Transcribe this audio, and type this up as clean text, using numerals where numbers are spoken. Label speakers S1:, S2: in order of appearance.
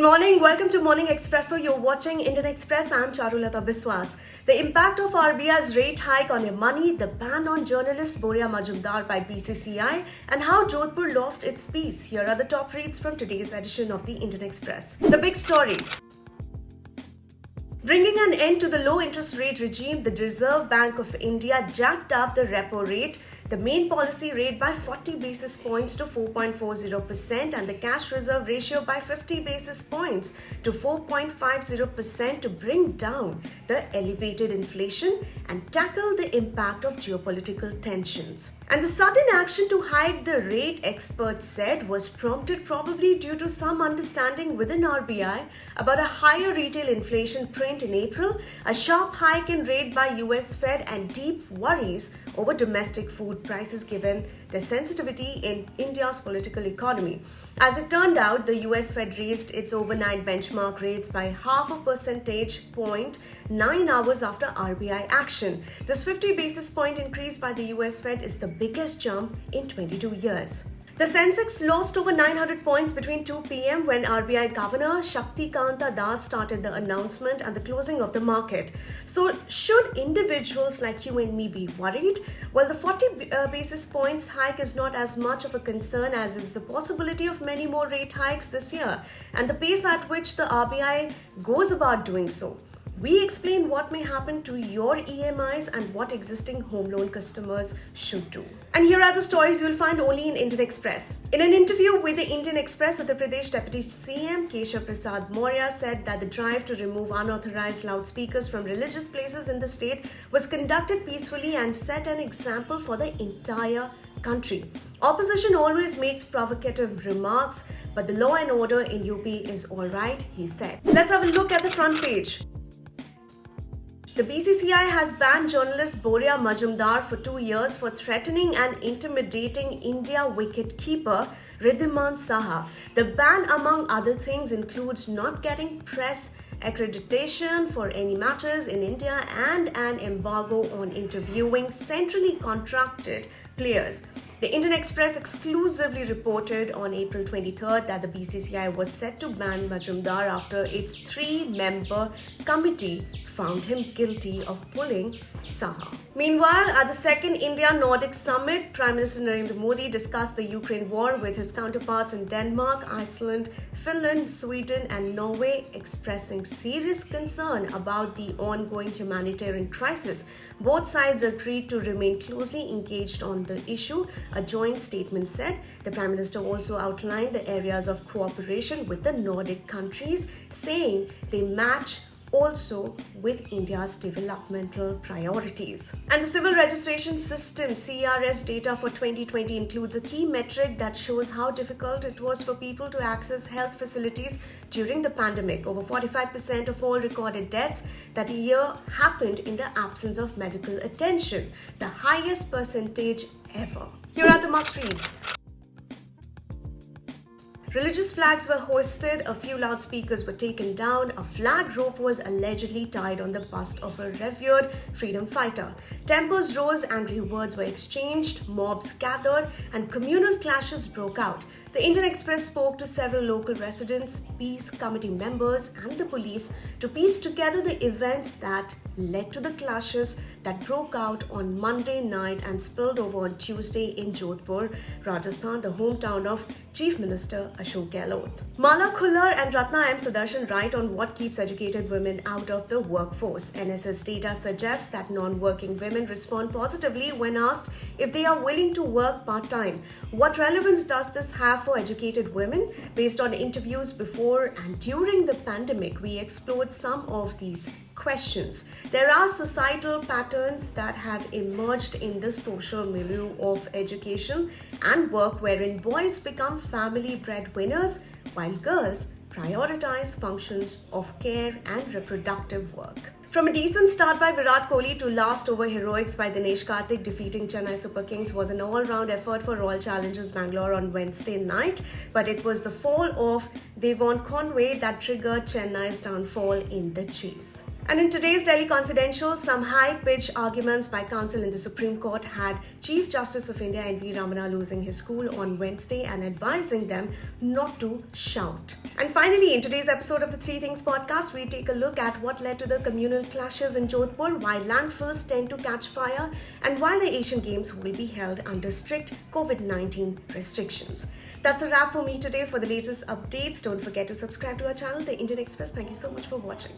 S1: morning. Welcome to Morning Expresso. You're watching Indian Express. I'm Charulata Biswas. The impact of RBI's rate hike on your money, the ban on journalist Boria Majumdar by BCCI, and how Jodhpur lost its peace. Here are the top reads from today's edition of the Indian Express. The big story. Bringing an end to the low interest rate regime, the Reserve Bank of India jacked up the repo rate, the main policy rate, by 40 basis points to 4.40% and the cash reserve ratio by 50 basis points to 4.50% to bring down the elevated inflation and tackle the impact of geopolitical tensions. And the sudden action to hike the rate, experts said, was prompted probably due to some understanding within RBI about a higher retail inflation print in April, a sharp hike in rate by US Fed, and deep worries over domestic food prices given their sensitivity in India's political economy. As it turned out, the US Fed raised its overnight benchmark rates by half a percentage point 9 hours after RBI action. This 50 basis point increase by the US Fed is the biggest jump in 22 years. The Sensex lost over 900 points between 2 p.m. when RBI Governor Shaktikanta Das started the announcement and the closing of the market. So, should individuals like you and me be worried? Well, the 40 basis points hike is not as much of a concern as is the possibility of many more rate hikes this year and the pace at which the RBI goes about doing so. We explain what may happen to your EMIs and what existing home loan customers should do. And here are the stories you'll find only in Indian Express. In an interview with the Indian Express, Uttar Pradesh Deputy CM Keshav Prasad Maurya said that the drive to remove unauthorized loudspeakers from religious places in the state was conducted peacefully and set an example for the entire country. Opposition always makes provocative remarks, but the law and order in UP is all right, he said. Let's have a look at the front page. The BCCI has banned journalist Boria Majumdar for 2 years for threatening and intimidating India wicket-keeper Riddhiman Saha. The ban, among other things, includes not getting press accreditation for any matches in India and an embargo on interviewing centrally contracted players. The Indian Express exclusively reported on April 23rd that the BCCI was set to ban Majumdar after its 3-member committee found him guilty of pulling Saha. Meanwhile, at the second India-Nordic Summit, Prime Minister Narendra Modi discussed the Ukraine war with his counterparts in Denmark, Iceland, Finland, Sweden and Norway, expressing serious concern about the ongoing humanitarian crisis. Both sides agreed to remain closely engaged on the issue, a joint statement said. The Prime Minister also outlined the areas of cooperation with the Nordic countries, saying they match also with India's developmental priorities. And the Civil Registration System CRS data for 2020 includes a key metric that shows how difficult it was for people to access health facilities during the pandemic. Over 45% of all recorded deaths that year happened in the absence of medical attention, the highest percentage ever. Here are the must-reads. Religious flags were hoisted, a few loudspeakers were taken down, a flag rope was allegedly tied on the bust of a revered freedom fighter. Tempers rose, angry words were exchanged, mobs gathered, and communal clashes broke out. The Indian Express spoke to several local residents, peace committee members, and the police to piece together the events that led to the clashes that broke out on Monday night and spilled over on Tuesday in Jodhpur, Rajasthan, the hometown of Chief Minister Ashok Gehlot. Mala Khullar and Ratna M. Sudarshan write on what keeps educated women out of the workforce. NSS data suggests that non-working women respond positively when asked if they are willing to work part-time. What relevance does this have for educated women? Based on interviews before and during the pandemic, we explored some of these questions. There are societal patterns that have emerged in the social milieu of education and work wherein boys become family breadwinners while girls prioritize functions of care and reproductive work. From a decent start by Virat Kohli to last over heroics by Dinesh Karthik defeating Chennai Super Kings was an all-round effort for Royal Challengers Bangalore on Wednesday night, but it was the fall of Devon Conway that triggered Chennai's downfall in the chase. And in today's Delhi Confidential, some high-pitched arguments by counsel in the Supreme Court had Chief Justice of India N.V. Ramana losing his cool on Wednesday and advising them not to shout. And finally, in today's episode of the Three Things podcast, we take a look at what led to the communal clashes in Jodhpur, why landfills tend to catch fire, and why the Asian Games will be held under strict COVID-19 restrictions. That's a wrap for me today. For the latest updates, don't forget to subscribe to our channel, The Indian Express. Thank you so much for watching.